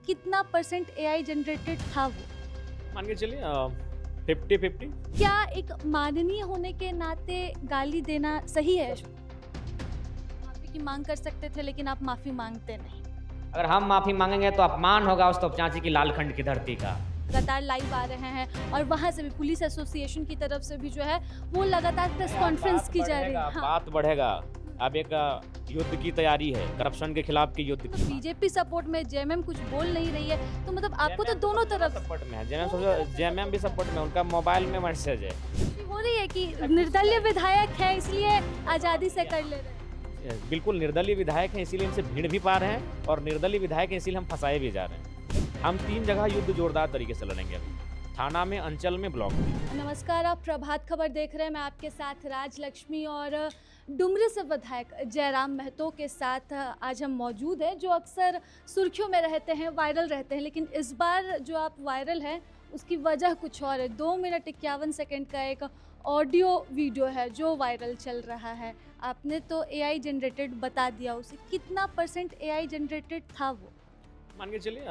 कितना percent AI generated था वो? मान के चलिए 50-50। क्या एक माननीय होने के नाते गाली देना सही है? माफी की मांग कर सकते थे लेकिन आप माफी मांगते नहीं। अगर हम माफ़ी मांगेंगे तो अपमान होगा उस तोप चाची की लालखंड की धरती का। लगातार लाइव आ रहे हैं और वहां से भी पुलिस एसोसिएशन की तरफ से भी जो है वो लगातार प्रेस कॉन्फ्रेंस की जा रही है। हाँ। बात बढ़ेगा। अब एक युद्ध की तैयारी है, करप्शन के खिलाफ की युद्ध तो की। बीजेपी सपोर्ट में जेएमएम कुछ बोल नहीं रही है, तो मतलब आपको तो दोनों तरफ सपोर्ट में है, जेएमएम भी सपोर्ट में, उनका मोबाइल में मैसेज है। खुशी हो रही है कि निर्दलीय विधायक है इसलिए आजादी से कर ले रहे हैं। बिल्कुल निर्दलीय विधायक हैं इसीलिए इनसे भीड़ भी पा रहे हैं, और निर्दलीय विधायक हैं इसीलिए हम फंसाए भी जा रहे हैं। हम 3 जगह युद्ध जोरदार तरीके से लड़ेंगे अभी, थाना में, अंचल में, ब्लॉक में। नमस्कार, आप प्रभात खबर देख रहे हैं। मैं आपके साथ राजलक्ष्मी और डुमरी से विधायक जयराम महतो के साथ आज हम मौजूद हैं, जो अक्सर सुर्खियों में रहते हैं, वायरल रहते हैं, लेकिन इस बार जो आप वायरल हैं उसकी वजह कुछ और है। 2 मिनट 51 सेकंड का एक ऑडियो वीडियो है जो वायरल चल रहा है। आपने तो एआई जनरेटेड बता दिया, उसे कितना परसेंट एआई जनरेटेड था वो? मान के चलिए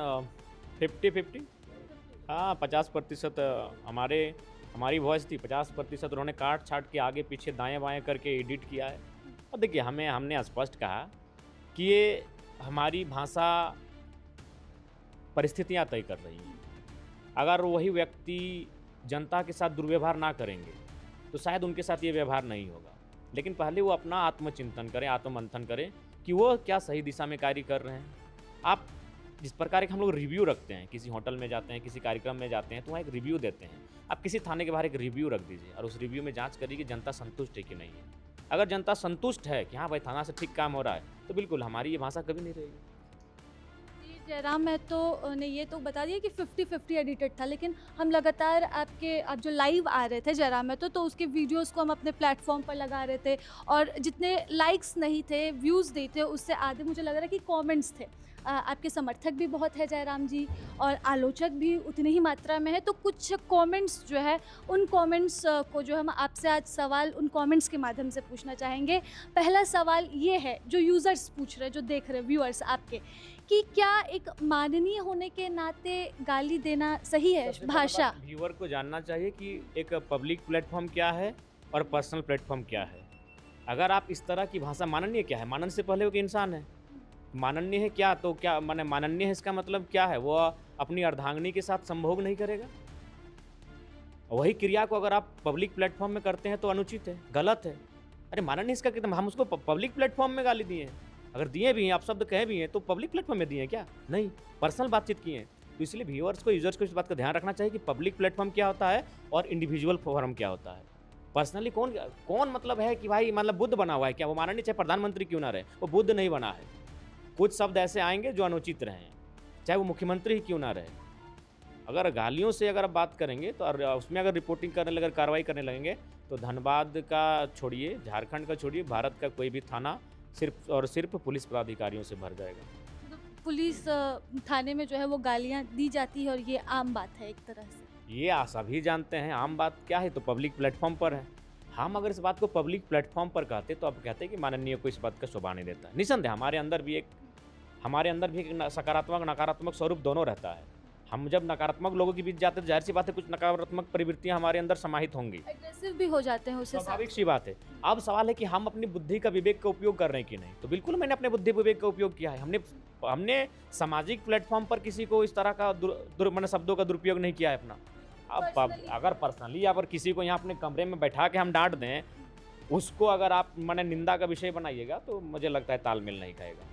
50-50। हाँ, 50% हमारी वॉइस थी, 50% उन्होंने काट छाट के आगे पीछे दाएं बाएं करके एडिट किया है। और देखिए, हमने स्पष्ट कहा कि ये हमारी भाषा परिस्थितियां तय कर रही हैं। अगर वही व्यक्ति जनता के साथ दुर्व्यवहार ना करेंगे तो शायद उनके साथ ये व्यवहार नहीं होगा। लेकिन पहले वो अपना आत्मचिंतन करें, आत्ममंथन करें कि वो क्या सही दिशा में कार्य कर रहे हैं। आप जिस प्रकार के हम लोग रिव्यू रखते हैं, किसी होटल में जाते हैं, किसी कार्यक्रम में जाते हैं, तो वहाँ एक रिव्यू देते हैं। आप किसी थाने के बाहर एक रिव्यू रख दीजिए और उस रिव्यू में जांच करिए कि जनता संतुष्ट है कि नहीं है। अगर जनता संतुष्ट है कि हाँ भाई थाना से ठीक काम हो रहा है, तो बिल्कुल हमारी ये भाषा कभी नहीं रहेगी। जयराम महतो ने ये तो बता दिया कि 50-50 एडिटेड था, लेकिन हम लगातार आप जो लाइव आ रहे थे जयराम महतो, तो उसके वीडियोस को हम अपने प्लेटफॉर्म पर लगा रहे थे और जितने लाइक्स नहीं थे, व्यूज़ नहीं थे, उससे आधे मुझे लग रहा है कि कमेंट्स थे। आपके समर्थक भी बहुत है जयराम जी और आलोचक भी उतनी ही मात्रा में है, तो कुछ कमेंट्स जो है उन कमेंट्स को जो हम आपसे आज सवाल उन कमेंट्स के माध्यम से पूछना चाहेंगे। पहला सवाल ये है जो यूज़र्स पूछ रहे हैं, जो देख रहे हैं व्यूअर्स आपके, कि क्या एक माननीय होने के नाते गाली देना सही है? भाषा व्यूअर को जानना चाहिए कि एक पब्लिक प्लेटफॉर्म क्या है और पर्सनल प्लेटफॉर्म क्या है। अगर आप इस तरह की भाषा, माननीय क्या है? मानन से पहले वो इंसान है। माननीय है क्या, तो क्या माने माननीय है, इसका मतलब क्या है? वो अपनी अर्धांगिनी के साथ संभोग नहीं करेगा। वही क्रिया को अगर आप पब्लिक प्लेटफॉर्म में करते हैं तो अनुचित है, गलत है। अरे माननीय इसका कितना, हम उसको पब्लिक प्लेटफॉर्म में गाली दिए हैं। अगर दिए भी हैं, आप शब्द कहे भी हैं, तो पब्लिक प्लेटफॉर्म में दिए हैं क्या? नहीं, पर्सनल बातचीत किए हैं। तो इसलिए व्यूअर्स को, यूजर्स को इस बात का ध्यान रखना चाहिए कि पब्लिक प्लेटफॉर्म क्या होता है और इंडिविजुअल फोरम क्या होता है। पर्सनली कौन मतलब है कि भाई मतलब बुद्ध बना हुआ है क्या? वो माननीय चाहे प्रधानमंत्री क्यों ना रहे, वो बुद्ध नहीं बना है। कुछ शब्द ऐसे आएंगे जो अनुचित रहें, चाहे वो मुख्यमंत्री ही क्यों ना रहे। अगर गालियों से अगर आप बात करेंगे तो उसमें अगर रिपोर्टिंग करने लगे, कार्रवाई करने लगेंगे, तो धनबाद का छोड़िए, झारखंड का छोड़िए, भारत का कोई भी थाना सिर्फ और सिर्फ पुलिस पदाधिकारियों से भर जाएगा। पुलिस थाने में जो है वो गालियाँ दी जाती है और ये आम बात है एक तरह से। ये आप सभी जानते हैं, आम बात क्या है, तो पब्लिक प्लेटफॉर्म पर है। हम अगर इस बात को पब्लिक प्लेटफॉर्म पर कहते तो आप कहते हैं कि माननीय को इस बात का शोभा नहीं देता। निसंदेह हमारे अंदर भी एक सकारात्मक नकारात्मक स्वरूप दोनों रहता है। हम जब नकारात्मक लोगों के बीच जाते हैं, जाहिर सी बात है कुछ नकारात्मक प्रवृत्तियां हमारे अंदर समाहित होंगी, एग्रेसिव भी हो जाते हैं उससे। स्वाभाविक सी बात है। अब सवाल है कि हम अपनी बुद्धि का, विवेक का उपयोग कर रहे हैं कि नहीं। तो बिल्कुल मैंने अपने बुद्धि विवेक का उपयोग किया है। हमने सामाजिक प्लेटफॉर्म पर किसी को इस तरह का मैंने शब्दों का दुरुपयोग नहीं किया है अपना। अब अगर पर्सनली अगर किसी को यहाँ अपने कमरे में बैठा के हम डांट दें, उसको अगर आप मैंने निंदा का विषय बनाइएगा, तो मुझे लगता है तालमेल नहीं खाएगा।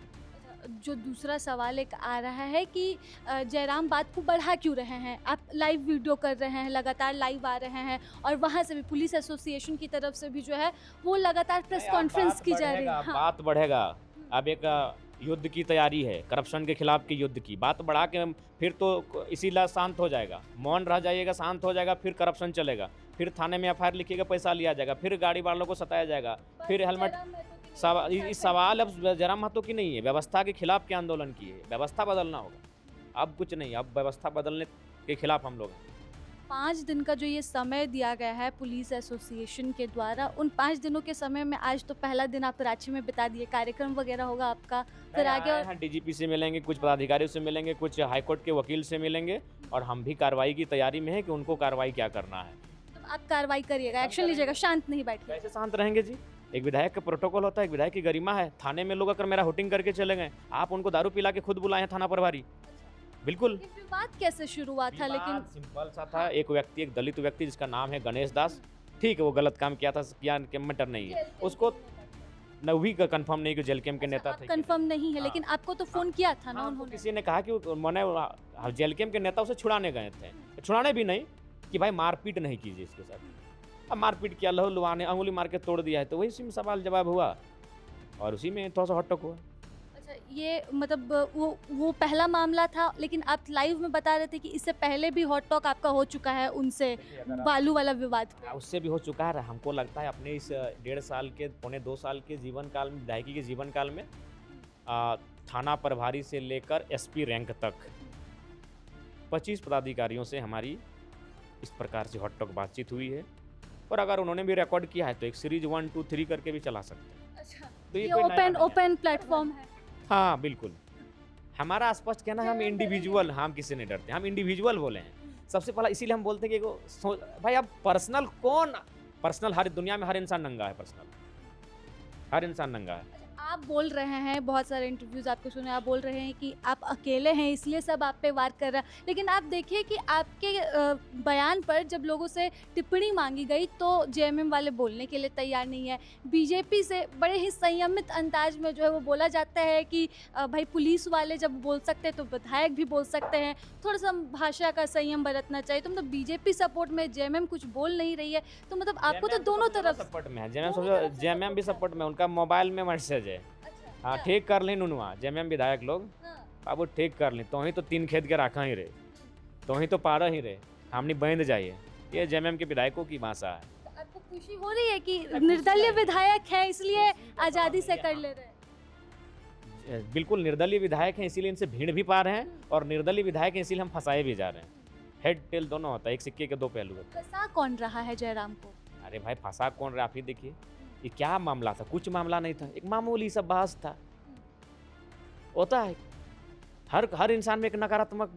जो दूसरा सवाल एक आ रहा है कि जयराम बात को बढ़ा क्यों रहे हैं? आप लाइव वीडियो कर रहे हैं, लगातार लाइव आ रहे हैं और वहाँ से भी पुलिस एसोसिएशन की तरफ से भी जो है वो लगातार प्रेस कॉन्फ्रेंस की जा रही है। हाँ। बात बढ़ेगा। अब एक युद्ध की तैयारी है, करप्शन के खिलाफ की युद्ध की। बात बढ़ा के फिर तो इसीलिए शांत हो जाएगा, मौन रह जाइएगा, शांत हो जाएगा, फिर करप्शन चलेगा, फिर थाने में एफआईआर लिखिएगा, पैसा लिया जाएगा, फिर गाड़ी वालों को सताया जाएगा, फिर हेलमेट। इस सवाल अब जयराम महतो की नहीं है, व्यवस्था के खिलाफ के आंदोलन की है। व्यवस्था बदलना होगा, अब कुछ नहीं, अब व्यवस्था बदलने के खिलाफ हम लोग हैं। 5 दिन का जो ये समय दिया गया है पुलिस एसोसिएशन के द्वारा, उन 5 दिनों के समय में आज तो पहला दिन आप रांची में बिता दिए, कार्यक्रम वगैरह होगा आपका, फिर आगे और डीजीपी से मिलेंगे, कुछ पदाधिकारियों से मिलेंगे, कुछ हाईकोर्ट के वकील से मिलेंगे, और हम भी कार्रवाई की तैयारी में है कि उनको कार्रवाई क्या करना है। तो आप कार्रवाई करिएगा, एक्शन लीजिएगा, शांत नहीं बैठिएगा। कैसे शांत रहेंगे जी? एक विधायक का प्रोटोकॉल होता है, एक विधायक की गरिमा है। थाने में लोग अगर मेरा हुटिंग करके चले गए, आप उनको दारू पिला के खुद बुलाए हैं थाना प्रभारी, बिल्कुल। ये विवाद कैसे शुरू हुआ था? लेकिन सिंपल सा था, एक व्यक्ति, एक दलित व्यक्ति जिसका नाम है गणेश दास, ठीक है, वो गलत काम किया था, किया के मैटर नहीं है, उसको नवी का कंफर्म नहीं कि जेल कैम्प के नेता थे। कंफर्म नहीं है, लेकिन आपको तो फोन किया था ना हाँ, तो उन्होंने। किसी ने कहा कि मैंने जेल कैम्प के नेता उसे छुड़ाने गए थे, छुड़ाने भी नहीं कि भाई मारपीट नहीं कीजिए इसके साथ। अब मारपीट किया, लहू लुहाने, अंगुली मार के तोड़ दिया है, तो वही उसी में सवाल जवाब हुआ और उसी में थोड़ा सा हटक हुआ। अच्छा, ये मतलब वो पहला मामला था, लेकिन आप लाइव में बता रहे थे कि इससे पहले भी हॉट टॉक आपका हो चुका है उनसे बालू वाला विवाद पे। उससे भी हो चुका है। हमको लगता है अपने इस 1.5 साल के, पौने 2 साल के जीवन काल में, विधायकी के जीवन काल में थाना प्रभारी से लेकर एसपी रैंक तक 25 पदाधिकारियों से हमारी इस प्रकार से हॉट टॉक बातचीत हुई है, और अगर उन्होंने भी रिकॉर्ड किया है तो एक सीरीज 1, 2, 3 करके भी चला सकते हैं। अच्छा, तो ये कोई नया नहीं है। ओपन प्लेटफॉर्म है। हाँ बिल्कुल, हमारा स्पष्ट कहना है, हम इंडिविजुअल, हम किसी नहीं डरते, हम इंडिविजुअल बोले हैं सबसे पहला। इसीलिए हम बोलते हैं कि भाई अब पर्सनल कौन, पर्सनल हर दुनिया में हर इंसान नंगा है, पर्सनल हर इंसान नंगा है। आप बोल रहे हैं, बहुत सारे इंटरव्यूज़ आपके सुने, आप बोल रहे हैं कि आप अकेले हैं इसलिए सब आप पे वार कर रहा है, लेकिन आप देखिए कि आपके बयान पर जब लोगों से टिप्पणी मांगी गई तो जेएमएम वाले बोलने के लिए तैयार नहीं है। बीजेपी से बड़े ही संयमित अंदाज में जो है वो बोला जाता है कि भाई पुलिस वाले जब बोल सकते हैं तो विधायक भी बोल सकते हैं, थोड़ा सा भाषा का संयम बरतना चाहिए। तो मतलब बीजेपी सपोर्ट में जेएमएम कुछ बोल नहीं रही है, तो मतलब आपको तो दोनों तरफ सपोर्ट में है, जेएमएम भी सपोर्ट में, उनका मोबाइल में मैसेज है। हाँ, ठीक कर ली नुनुआ, जेएमएम विधायक लोग, बाबू ठीक कर ली, तो ही तो 3 खेत के रखा ही रहे, तो ही तो पारा ही रहे, हमने बंद जाइए। ये जेएमएम के विधायकों की भाषा है। तो आपको खुशी हो रही है कि निर्दलीय विधायक है इसलिए आज़ादी से कर ले रहे हैं? बिल्कुल, निर्दलीय विधायक हैं इसीलिए इनसे भीड़ भी पा रहे हैं, और निर्दलीय विधायक हैं इसीलिए हम फंसाए भी जा रहे हैं। हेड टेल दोनों होता है, एक सिक्के के 2 पहलू होते हैं। फंसा कौन रहा है जयराम को? अरे भाई, फंसा कौन रहा, आप ही देखिए, ये क्या मामला था, कुछ मामला नहीं था, एक मामूली सा बहस था। होता है हर इंसान में एक नकारात्मक,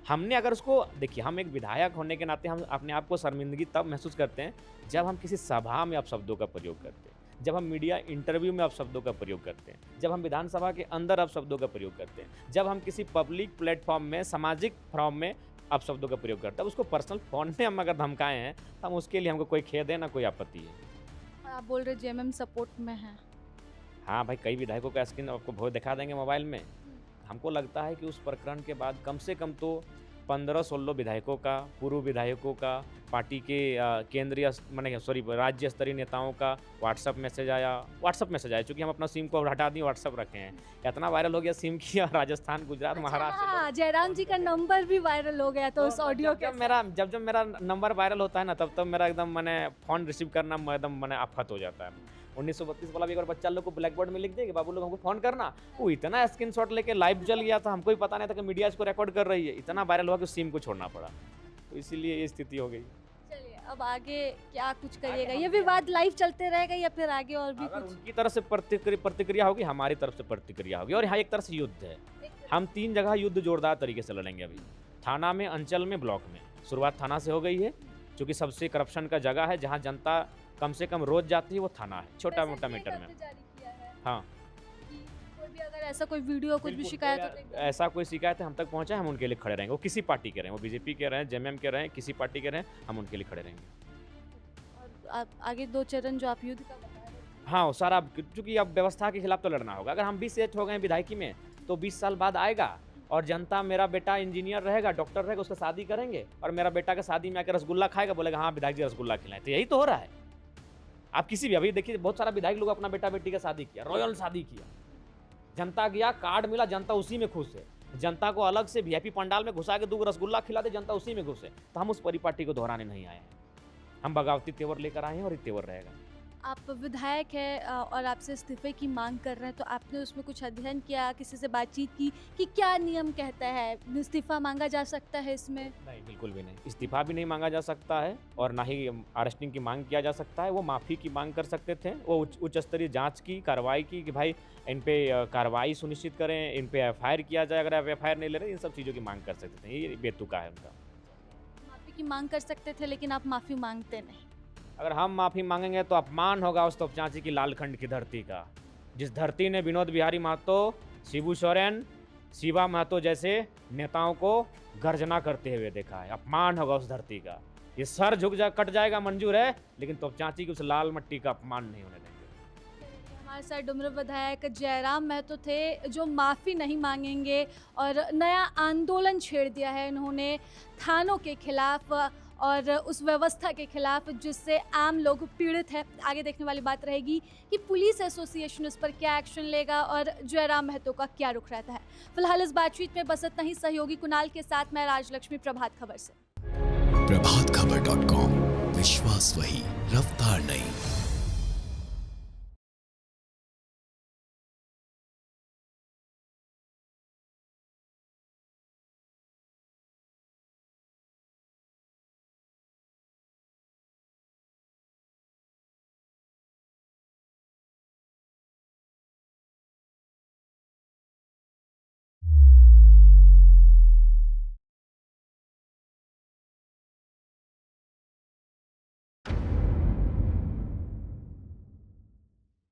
हमने अगर उसको देखिए, हम एक विधायक होने के नाते हम अपने आप को शर्मिंदगी तब महसूस करते हैं जब हम किसी सभा में अपशब्दों का प्रयोग करते हैं, जब हम मीडिया इंटरव्यू में अपशब्दों का प्रयोग करते हैं, जब हम विधानसभा के अंदर अपशब्दों का प्रयोग करते हैं, जब हम किसी पब्लिक प्लेटफॉर्म में, सामाजिक फोरम में अपशब्दों का प्रयोग करते हैं। उसको पर्सनल फोन में हम अगर धमकाए हैं तो हम उसके लिए हमको कोई खेद है ना कोई आपत्ति है। आप बोल रहे जेएमएम सपोर्ट में है? हाँ भाई, कई विधायकों का स्क्रीन आपको बहुत दिखा देंगे मोबाइल में। हमको लगता है कि उस प्रकरण के बाद कम से कम तो 15-16 विधायकों का, पूर्व विधायकों का, पार्टी के केंद्रीय राज्य स्तरीय नेताओं का व्हाट्सअप मैसेज आया, चूँकि हम अपना सिम को हटा दिए, व्हाट्सअप रखे हैं। इतना वायरल हो गया सिम की, राजस्थान, गुजरात, महाराष्ट्र। हाँ, जयराम जी का नंबर भी वायरल हो गया तो उस ऑडियो के जब मेरा नंबर वायरल होता है ना, तब मेरा एकदम मैंने फ़ोन रिसीव करना एकदम मैंने आफत हो जाता है। 1932 वाला भी एक बार बच्चा लोग को ब्लैक बोर्ड में लिख देंगे, बाबू लोग हमको फ़ोन करना, वो इतना स्क्रीनशॉट लेके लाइव चल गया था, हमको ही पता नहीं था कि मीडिया इसको रिकॉर्ड कर रही है। इतना वायरल हुआ कि सिम को छोड़ना पड़ा, तो इसीलिए ये स्थिति हो गई। चलिए, अब आगे क्या कुछ करिएगा? ये विवाद लाइव चलते रहेगा या फिर आगे और भी अगर कुछ? उनकी तरफ से प्रतिक्रिया होगी, हमारी तरफ से प्रतिक्रिया होगी, और यहाँ एक तरह से युद्ध है। हम 3 जगह युद्ध जोरदार तरीके से लड़ेंगे अभी, थाना में, अंचल में, ब्लॉक में। शुरुआत थाना से हो गई है, क्योंकि सबसे करप्शन का जगह है, जहाँ जनता कम से कम रोज जाती है, वो थाना है, छोटा मोटा मीटर में। हाँ, कोई भी अगर ऐसा कोई वीडियो, कुछ भी शिकायत हो तो एकदम- ऐसा कोई शिकायत हम तक पहुँचा, हम उनके लिए खड़े रहेंगे। वो किसी पार्टी के रहें, वो बीजेपी के रहें, जेएमएम के रहें, किसी पार्टी के रहें, हम उनके लिए खड़े रहेंगे। और आगे 2 चरण जो आप युद्ध का बता रहे हैं, हाँ, सारा, क्योंकि अब व्यवस्था के खिलाफ तो लड़ना होगा। अगर हम 20 एज हो गए विधायकी में, तो 20 साल बाद आएगा और जनता, मेरा बेटा इंजीनियर रहेगा, डॉक्टर रहेगा, उसका शादी करेंगे, और मेरा बेटा का शादी में आकर रसगुल्ला खाएगा, बोलेगा हाँ विधायक जी रसगुल्ला खिलाएं। तो यही तो हो रहा है। आप किसी भी, अभी देखिए, बहुत सारा विधायक लोग अपना बेटा बेटी का शादी किया, रॉयल शादी किया, जनता गया, कार्ड मिला, जनता उसी में खुश है। जनता को अलग से वीआईपी पंडाल में घुसा के 2 रसगुल्ला खिला दे, जनता उसी में घुस है। तो हम उस परिपाटी को दोहराने नहीं आए हैं, हम बगावती तेवर लेकर आए हैं, और ये तेवर रहेगा। आप विधायक हैं और आपसे इस्तीफे की मांग कर रहे हैं, तो आपने उसमें कुछ अध्ययन किया, किसी से बातचीत की कि क्या नियम कहता है, इस्तीफा मांगा जा सकता है इसमें? नहीं, बिल्कुल भी नहीं। इस्तीफ़ा भी नहीं माँगा जा सकता है और ना ही अरेस्टिंग की माँग किया जा सकता है। वो माफ़ी की माँग कर सकते थे। वो उच्च स्तरीय जाँच की, कार्रवाई की कि भाई इन पे कार्रवाई सुनिश्चित करें, इन पे एफआईआर किया जाए। अगर आप एफआईआर नहीं ले रहे, इन सब चीज़ों की माँग कर सकते थे। ये बेतुका है उनका। माफ़ी की मांग कर सकते थे, लेकिन आप माफ़ी मांगते नहीं। अगर हम माफ़ी माँगेंगे तो अपमान होगा उस तोपचांची की लालखंड की धरती का। जिस धरती ने विनोद बिहारी महतो, शिबू सोरेन, शिवा महतो जैसे नेताओं को गर्जना करते हुए देखा है। अपमान होगा उस धरती का। ये सर कट जाएगा मंजूर है, लेकिन तोपचांची की उस लाल मट्टी का अपमान नहीं होने देंगे। हमारे साथ डुमरा विधायक जयराम महतो थे, जो माफ़ी नहीं मांगेंगे और नया आंदोलन छेड़ दिया है इन्होंने थानों के खिलाफ और उस व्यवस्था के खिलाफ जिससे आम लोग पीड़ित हैं। आगे देखने वाली बात रहेगी कि पुलिस एसोसिएशन इस पर क्या एक्शन लेगा और जयराम महतो का क्या रुख रहता है। फिलहाल इस बातचीत में बस इतना ही। सहयोगी कुणाल के साथ मैं राजलक्ष्मी, प्रभात खबर से। प्रभातखबर.com, विश्वास वही, रफ्तार नहीं।